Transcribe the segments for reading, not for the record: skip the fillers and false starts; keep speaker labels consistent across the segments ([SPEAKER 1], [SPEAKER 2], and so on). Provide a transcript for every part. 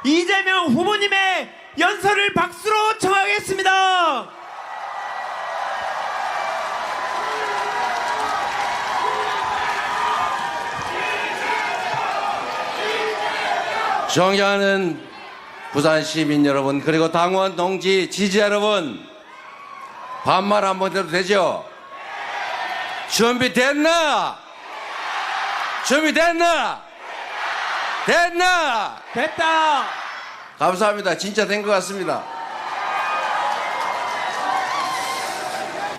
[SPEAKER 1] 이재명 후보님의 연설을 박수로 청하겠습니다.
[SPEAKER 2] 존경하는 부산 시민 여러분, 그리고 당원 동지 지지자 여러분, 반말 한번 해도 되죠? 준비됐나? 준비됐나? 됐나?
[SPEAKER 1] 됐다.
[SPEAKER 2] 감사합니다. 진짜 된 것 같습니다.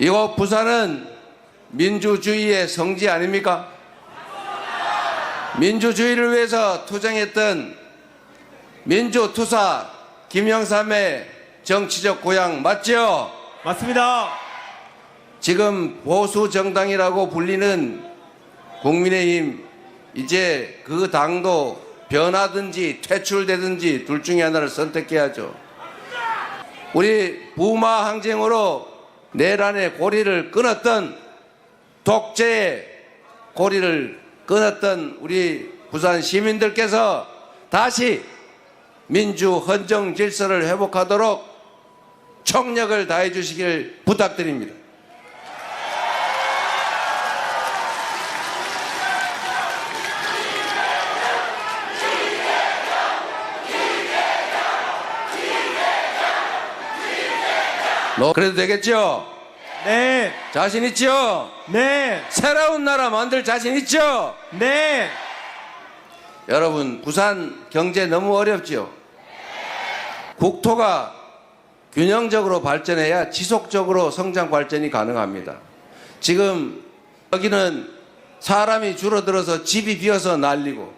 [SPEAKER 2] 이곳 부산은 민주주의의 성지 아닙니까? 민주주의를 위해서 투쟁했던 민주투사 김영삼의 정치적 고향 맞죠?
[SPEAKER 1] 맞습니다.
[SPEAKER 2] 지금 보수 정당이라고 불리는 국민의힘, 이제 그 당도 변하든지 퇴출되든지 둘 중에 하나를 선택해야죠. 우리 부마 항쟁으로 내란의 고리를 끊었던, 독재의 고리를 끊었던 우리 부산 시민들께서 다시 민주 헌정 질서를 회복하도록 총력을 다해 주시길 부탁드립니다. 그래도 되겠죠?
[SPEAKER 1] 네.
[SPEAKER 2] 자신 있죠?
[SPEAKER 1] 네.
[SPEAKER 2] 새로운 나라 만들 자신 있죠?
[SPEAKER 1] 네.
[SPEAKER 2] 여러분, 부산 경제 너무 어렵죠? 국토가 균형적으로 발전해야 지속적으로 성장 발전이 가능합니다. 지금 여기는 사람이 줄어들어서 집이 비어서 난리고,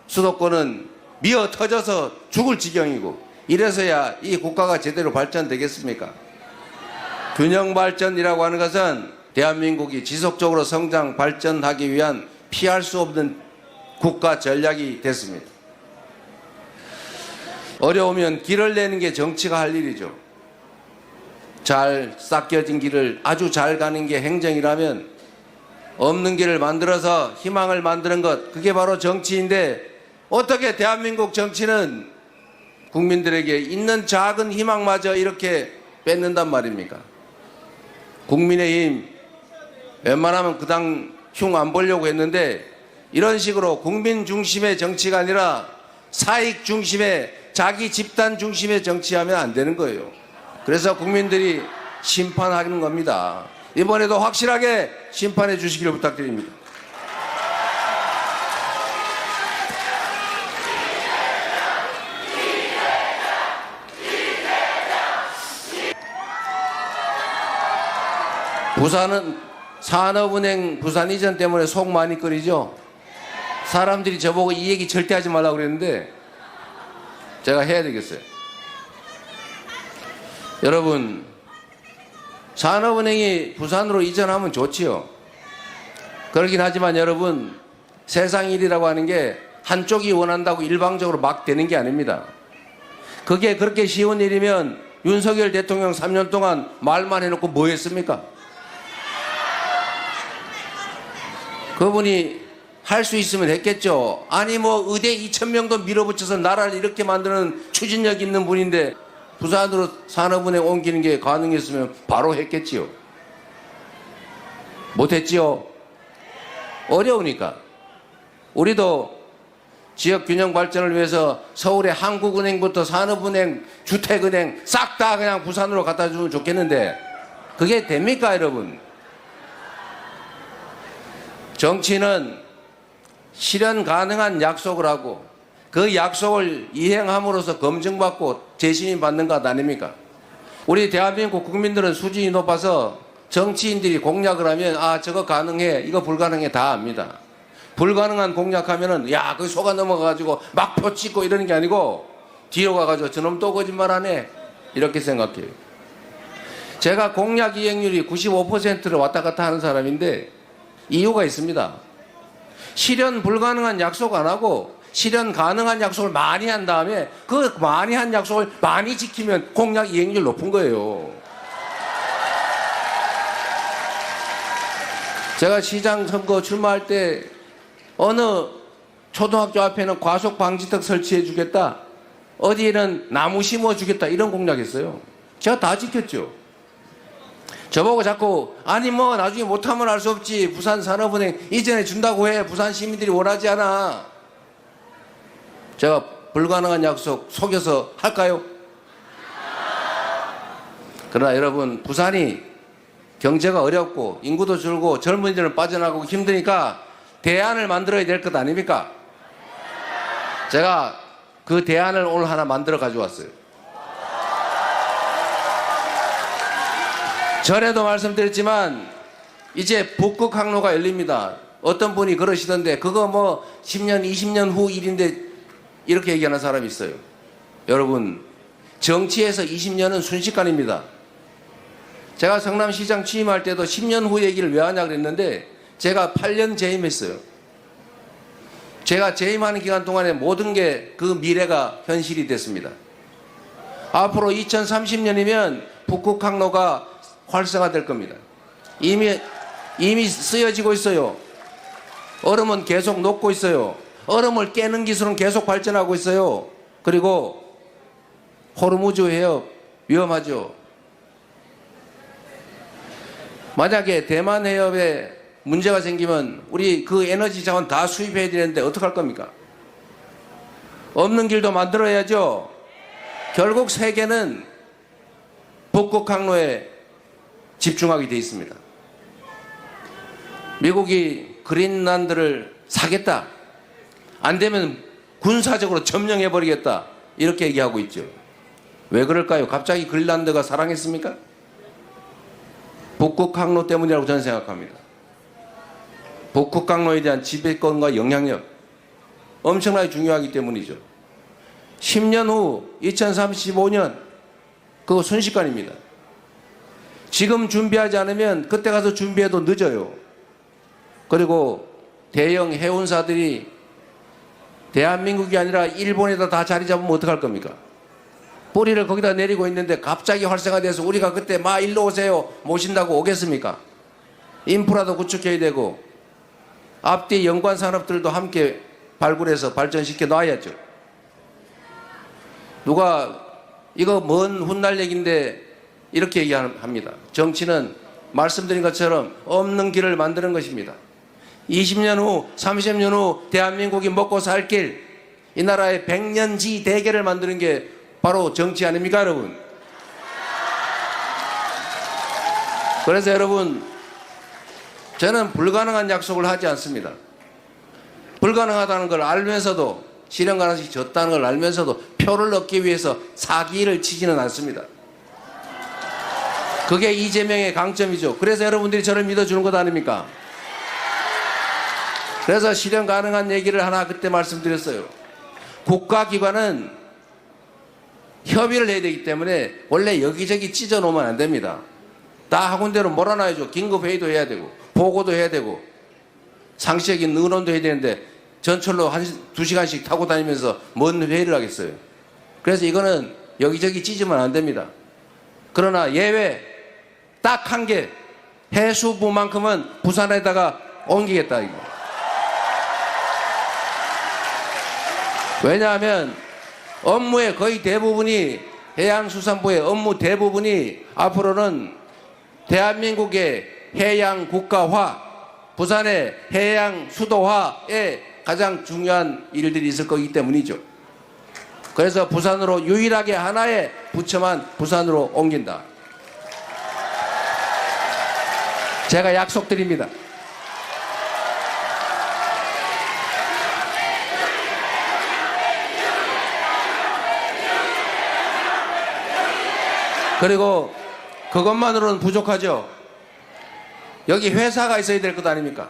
[SPEAKER 2] 수도권은 미어 터져서 죽을 지경이고, 이래서야 이 국가가 제대로 발전되겠습니까? 균형 발전이라고 하는 것은 대한민국이 지속적으로 성장 발전하기 위한 피할 수 없는 국가 전략이 됐습니다. 어려우면 길을 내는 게 정치가 할 일이죠. 잘 닦여진 길을 아주 잘 가는 게 행정이라면, 없는 길을 만들어서 희망을 만드는 것, 그게 바로 정치인데, 어떻게 대한민국 정치는 국민들에게 있는 작은 희망마저 이렇게 뺏는단 말입니까? 국민의힘 웬만하면 그 당 흉 안 보려고 했는데, 이런 식으로 국민 중심의 정치가 아니라 사익 중심의, 자기 집단 중심의 정치하면 안 되는 거예요. 그래서 국민들이 심판하는 겁니다. 이번에도 확실하게 심판해 주시기를 부탁드립니다. 부산은 산업은행 부산 이전 때문에 속 많이 끓이죠. 사람들이 저보고 이 얘기 절대 하지 말라고 그랬는데 제가 해야 되겠어요. 여러분, 산업은행이 부산으로 이전하면 좋지요. 그러긴 하지만 여러분, 세상 일이라고 하는 게 한쪽이 원한다고 일방적으로 막 되는 게 아닙니다. 그게 그렇게 쉬운 일이면 윤석열 대통령 3년 동안 말만 해놓고 뭐 했습니까? 그분이 할 수 있으면 했겠죠. 아니 뭐 의대 2,000명도 밀어붙여서 나라를 이렇게 만드는 추진력 있는 분인데 부산으로 산업은행 옮기는 게 가능했으면 바로 했겠지요. 못했지요. 어려우니까. 우리도 지역 균형 발전을 위해서 서울의 한국은행부터 산업은행, 주택은행 싹 다 그냥 부산으로 갖다 주면 좋겠는데 그게 됩니까, 여러분? 정치는 실현 가능한 약속을 하고 그 약속을 이행함으로써 검증받고 재심이 받는 것 아닙니까? 우리 대한민국 국민들은 수준이 높아서 정치인들이 공약을 하면 아 저거 가능해 이거 불가능해 다 압니다. 불가능한 공약하면은 야 그 속아 넘어가가지고 막 표 찍고 이러는 게 아니고 뒤로 가가지고 저놈 또 거짓말하네 이렇게 생각해요. 제가 공약 이행률이 95%를 왔다 갔다 하는 사람인데 이유가 있습니다. 실현 불가능한 약속 안 하고 실현 가능한 약속을 많이 한 다음에 그 많이 한 약속을 많이 지키면 공약 이행률 높은 거예요. 제가 시장 선거 출마할 때 어느 초등학교 앞에는 과속 방지턱 설치해 주겠다. 어디에는 나무 심어주겠다 이런 공약했어요. 제가 다 지켰죠. 저보고 자꾸 아니 뭐 나중에 못하면 알 수 없지, 부산산업은행 이전에 준다고 해, 부산 시민들이 원하지 않아. 제가 불가능한 약속 속여서 할까요? 그러나 여러분, 부산이 경제가 어렵고 인구도 줄고 젊은이들은 빠져나가고 힘드니까 대안을 만들어야 될 것 아닙니까? 제가 그 대안을 오늘 하나 만들어 가져왔어요. 전에도 말씀드렸지만 이제 북극 항로가 열립니다. 어떤 분이 그러시던데 그거 뭐 10년 20년 후 일인데 이렇게 얘기하는 사람이 있어요. 여러분, 정치에서 20년은 순식간입니다. 제가 성남시장 취임할 때도 10년 후 얘기를 왜 하냐 그랬는데 제가 8년 재임했어요. 제가 재임하는 기간 동안에 모든 게 그 미래가 현실이 됐습니다. 앞으로 2030년이면 북극 항로가 활성화될 겁니다. 이미 쓰여지고 있어요. 얼음은 계속 녹고 있어요. 얼음을 깨는 기술은 계속 발전하고 있어요. 그리고 호르무즈 해협 위험하죠. 만약에 대만 해협에 문제가 생기면 우리 그 에너지 자원 다 수입해야 되는데 어떡할 겁니까? 없는 길도 만들어야죠. 결국 세계는 북극 항로에 집중하게 돼 있습니다. 미국이 그린란드를 사겠다, 안 되면 군사적으로 점령해버리겠다, 이렇게 얘기하고 있죠. 왜 그럴까요? 갑자기 그린란드가 사랑했습니까? 북극 항로 때문이라고 저는 생각합니다. 북극 항로에 대한 지배권과 영향력 엄청나게 중요하기 때문이죠. 10년 후 2035년 그거 순식간입니다. 지금 준비하지 않으면 그때 가서 준비해도 늦어요. 그리고 대형 해운사들이 대한민국이 아니라 일본에다 다 자리 잡으면 어떡할 겁니까? 뿌리를 거기다 내리고 있는데 갑자기 활성화돼서 우리가 그때 막 일로 오세요 모신다고 오겠습니까? 인프라도 구축해야 되고 앞뒤 연관 산업들도 함께 발굴해서 발전시켜 놔야죠. 누가 이거 먼 훗날 얘기인데 이렇게 얘기합니다. 정치는 말씀드린 것처럼 없는 길을 만드는 것입니다. 20년 후, 30년 후 대한민국이 먹고 살 길, 이 나라의 100년지 대계를 만드는 게 바로 정치 아닙니까, 여러분? 그래서 여러분, 저는 불가능한 약속을 하지 않습니다. 불가능하다는 걸 알면서도, 실현 가능성이 적다는 걸 알면서도 표를 얻기 위해서 사기를 치지는 않습니다. 그게 이재명의 강점이죠. 그래서 여러분들이 저를 믿어주는 것 아닙니까? 그래서 실현 가능한 얘기를 하나 그때 말씀드렸어요. 국가기관은 협의를 해야 되기 때문에 원래 여기저기 찢어 놓으면 안 됩니다. 다 학원대로 몰아놔야죠. 긴급회의도 해야 되고 보고도 해야 되고 상시적인 의논도 해야 되는데 전철로 2시간씩 타고 다니면서 뭔 회의를 하겠어요. 그래서 이거는 여기저기 찢으면 안 됩니다. 그러나 예외 딱 한 개, 해수부만큼은 부산에다가 옮기겠다 이거. 왜냐하면 업무의 거의 대부분이, 해양수산부의 업무 대부분이 앞으로는 대한민국의 해양 국가화, 부산의 해양 수도화에 가장 중요한 일들이 있을 거기 때문이죠. 그래서 부산으로 유일하게 하나의 부처만 부산으로 옮긴다. 제가 약속드립니다. 그리고 그것만으로는 부족하죠. 여기 회사가 있어야 될 것 아닙니까?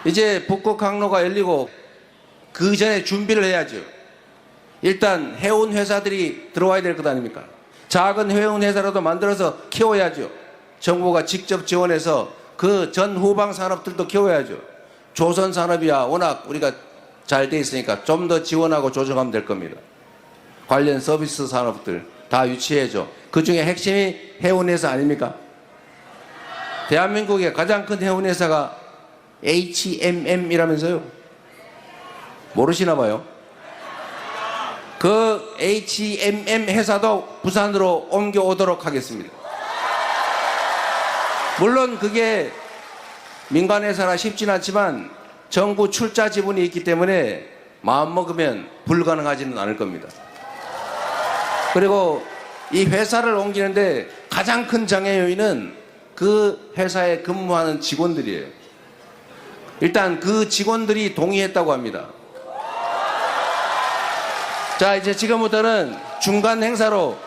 [SPEAKER 2] 이제 북극 항로가 열리고 그 전에 준비를 해야죠. 일단 해운 회사들이 들어와야 될 것 아닙니까? 작은 해운 회사라도 만들어서 키워야죠. 정부가 직접 지원해서 그 전 후방 산업들도 키워야죠. 조선 산업이야 워낙 우리가 잘 돼 있으니까 좀 더 지원하고 조정하면 될 겁니다. 관련 서비스 산업들 다 유치해줘. 그 중에 핵심이 해운회사 아닙니까? 대한민국의 가장 큰 해운회사가 HMM이라면서요? 모르시나 봐요. 그 HMM 회사도 부산으로 옮겨오도록 하겠습니다. 물론 그게 민간 회사라 쉽진 않지만 정부 출자 지분이 있기 때문에 마음먹으면 불가능하지는 않을 겁니다. 그리고 이 회사를 옮기는데 가장 큰 장애 요인은 그 회사에 근무하는 직원들이에요. 일단 그 직원들이 동의했다고 합니다. 자, 이제 지금부터는 중간 행사로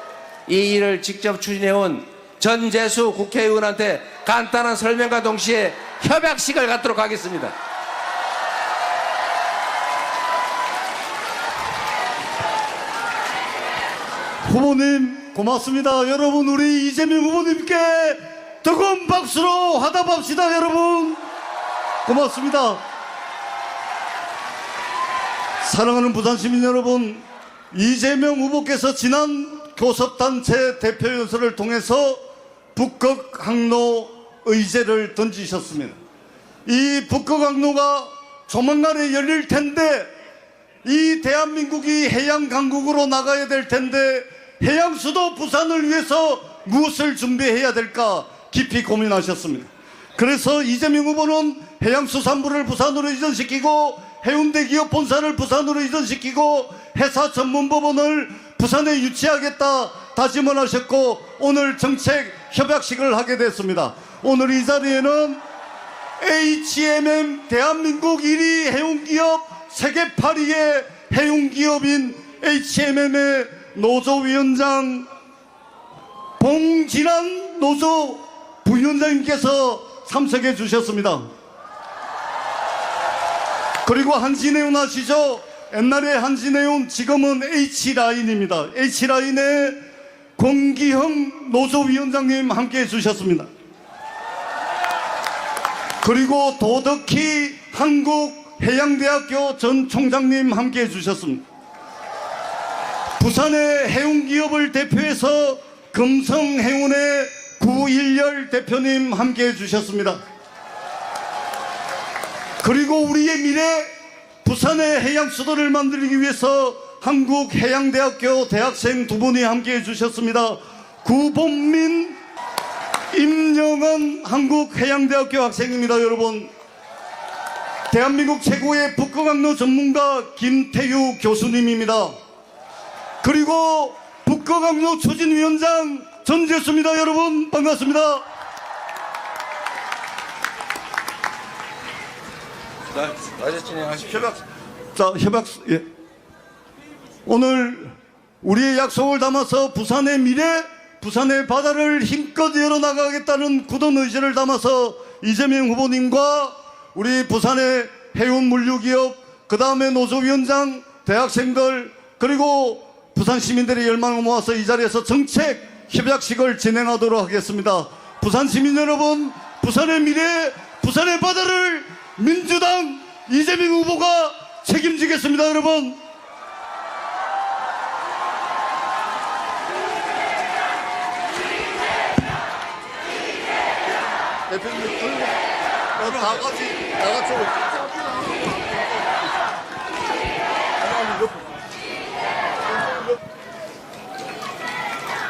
[SPEAKER 2] 이 일을 직접 추진해온 전재수 국회의원한테 간단한 설명과 동시에 협약식을 갖도록 하겠습니다.
[SPEAKER 3] 후보님 고맙습니다. 여러분, 우리 이재명 후보님께 뜨거운 박수로 화답합시다. 여러분 고맙습니다. 사랑하는 부산 시민 여러분, 이재명 후보께서 지난 교섭단체 대표연설을 통해서 북극 항로 의제를 던지셨습니다. 이 북극 항로가 조만간에 열릴 텐데 이 대한민국이 해양 강국으로 나가야 될 텐데 해양 수도 부산을 위해서 무엇을 준비해야 될까 깊이 고민하셨습니다. 그래서 이재명 후보는 해양수산부를 부산으로 이전시키고 해운대 기업 본사를 부산으로 이전시키고 해사 전문법원을 부산에 유치하겠다 다짐을 하셨고 오늘 정책 협약식을 하게 됐습니다. 오늘 이 자리에는 HMM 대한민국 1위 해운기업 세계 8위의 해운기업인 HMM의 노조위원장 봉진환 노조 부위원장님께서 참석해 주셨습니다. 그리고 한진해운 아시죠? 옛날에 한진해운 지금은 H라인입니다. H라인의 권기형 노조위원장님 함께해 주셨습니다. 그리고 도덕희 한국해양대학교 전 총장님 함께해 주셨습니다. 부산의 해운기업을 대표해서 금성해운의 구일열 대표님 함께해 주셨습니다. 그리고 우리의 미래 부산의 해양수도를 만들기 위해서 한국해양대학교 대학생 두 분이 함께해 주셨습니다. 구본민, 임영은 한국해양대학교 학생입니다. 여러분, 대한민국 최고의 북극항로 전문가 김태유 교수님입니다. 그리고 북극항로 추진위원장 전재수입니다. 여러분 반갑습니다.
[SPEAKER 2] 다시 진행하십시오.
[SPEAKER 3] 협약, 예. 오늘 우리의 약속을 담아서 부산의 미래, 부산의 바다를 힘껏 열어나가겠다는 굳은 의지를 담아서 이재명 후보님과 우리 부산의 해운물류기업, 그 다음에 노조위원장, 대학생들, 그리고 부산 시민들의 열망을 모아서 이 자리에서 정책 협약식을 진행하도록 하겠습니다. 부산 시민 여러분, 부산의 미래, 부산의 바다를 민주당 이재명 후보가 책임지겠습니다. 여러분. 대표님, 다 같이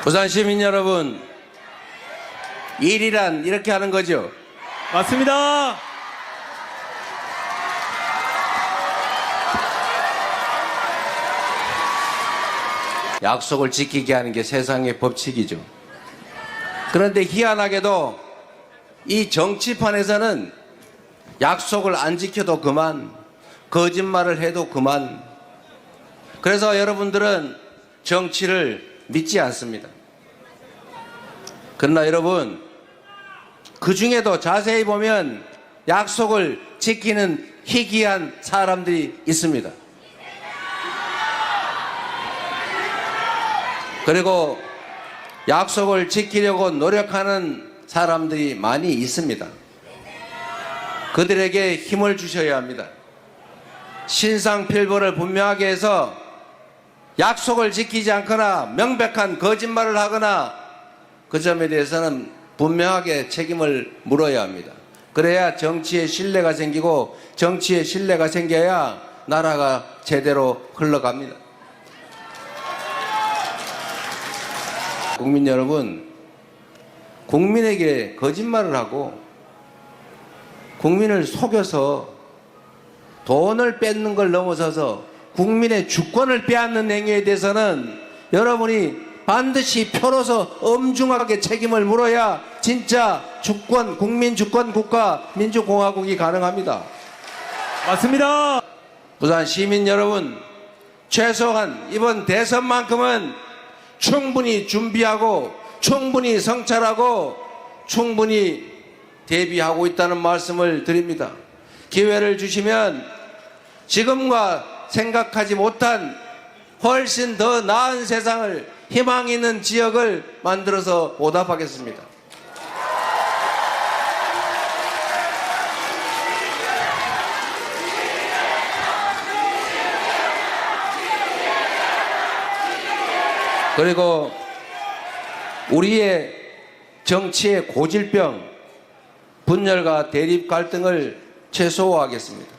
[SPEAKER 2] 부산 시민 여러분, 일이란 이렇게 하는 거죠.
[SPEAKER 1] 맞습니다.
[SPEAKER 2] 약속을 지키게 하는 게 세상의 법칙이죠. 그런데 희한하게도 이 정치판에서는 약속을 안 지켜도 그만, 거짓말을 해도 그만. 그래서 여러분들은 정치를 믿지 않습니다. 그러나 여러분, 그 중에도 자세히 보면 약속을 지키는 희귀한 사람들이 있습니다. 그리고 약속을 지키려고 노력하는 사람들이 많이 있습니다. 그들에게 힘을 주셔야 합니다. 신상필보를 분명하게 해서 약속을 지키지 않거나 명백한 거짓말을 하거나 그 점에 대해서는 분명하게 책임을 물어야 합니다. 그래야 정치에 신뢰가 생기고 정치에 신뢰가 생겨야 나라가 제대로 흘러갑니다. 국민 여러분, 국민에게 거짓말을 하고 국민을 속여서 돈을 뺏는 걸 넘어서서 국민의 주권을 빼앗는 행위에 대해서는 여러분이 반드시 표로서 엄중하게 책임을 물어야 진짜 주권, 국민 주권 국가 민주공화국이 가능합니다.
[SPEAKER 1] 맞습니다.
[SPEAKER 2] 부산 시민 여러분, 최소한 이번 대선만큼은 충분히 준비하고 충분히 성찰하고 충분히 대비하고 있다는 말씀을 드립니다. 기회를 주시면 지금과 생각하지 못한 훨씬 더 나은 세상을, 희망 있는 지역을 만들어서 보답하겠습니다. 그리고 우리의 정치의 고질병, 분열과 대립 갈등을 최소화하겠습니다.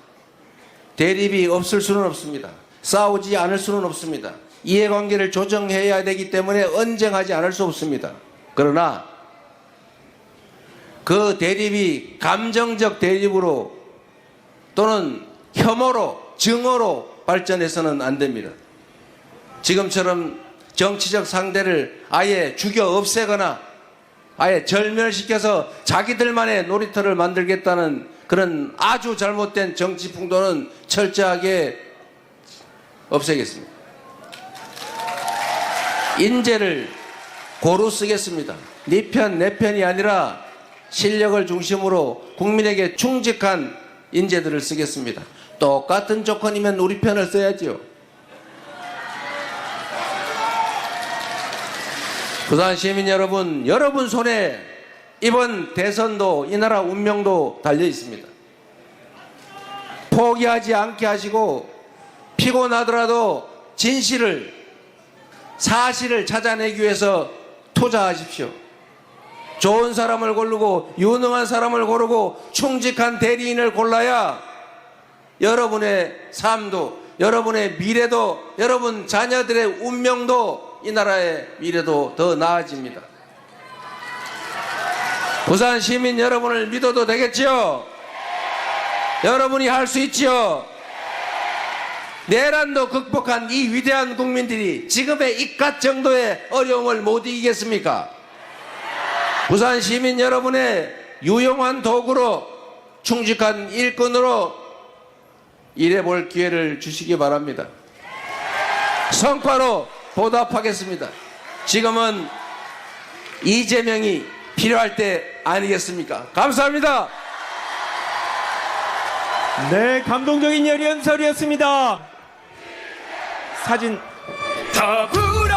[SPEAKER 2] 대립이 없을 수는 없습니다. 싸우지 않을 수는 없습니다. 이해관계를 조정해야 되기 때문에 언쟁하지 않을 수 없습니다. 그러나 그 대립이 감정적 대립으로 또는 혐오로, 증오로 발전해서는 안 됩니다. 지금처럼 정치적 상대를 아예 죽여 없애거나 아예 절멸시켜서 자기들만의 놀이터를 만들겠다는 그런 아주 잘못된 정치 풍도는 철저하게 없애겠습니다. 인재를 고루 쓰겠습니다. 네 편, 내 편이 아니라 실력을 중심으로 국민에게 충직한 인재들을 쓰겠습니다. 똑같은 조건이면 우리 편을 써야지요. 부산 시민 여러분, 여러분 손에 이번 대선도 이 나라 운명도 달려 있습니다. 포기하지 않게 하시고 피곤하더라도 진실을, 사실을 찾아내기 위해서 투자하십시오. 좋은 사람을 고르고 유능한 사람을 고르고 충직한 대리인을 골라야 여러분의 삶도, 여러분의 미래도, 여러분 자녀들의 운명도, 이 나라의 미래도 더 나아집니다. 부산 시민 여러분을 믿어도 되겠지요? 여러분이 할 수 있지요? 내란도 극복한 이 위대한 국민들이 지금의 이깟 정도의 어려움을 못 이기겠습니까? 부산 시민 여러분의 유용한 도구로, 충직한 일꾼으로 일해볼 기회를 주시기 바랍니다. 성과로 보답하겠습니다. 지금은 이재명이 필요할 때 아니겠습니까? 감사합니다.
[SPEAKER 1] 네, 감동적인 열연설이었습니다. 사진
[SPEAKER 4] 더불어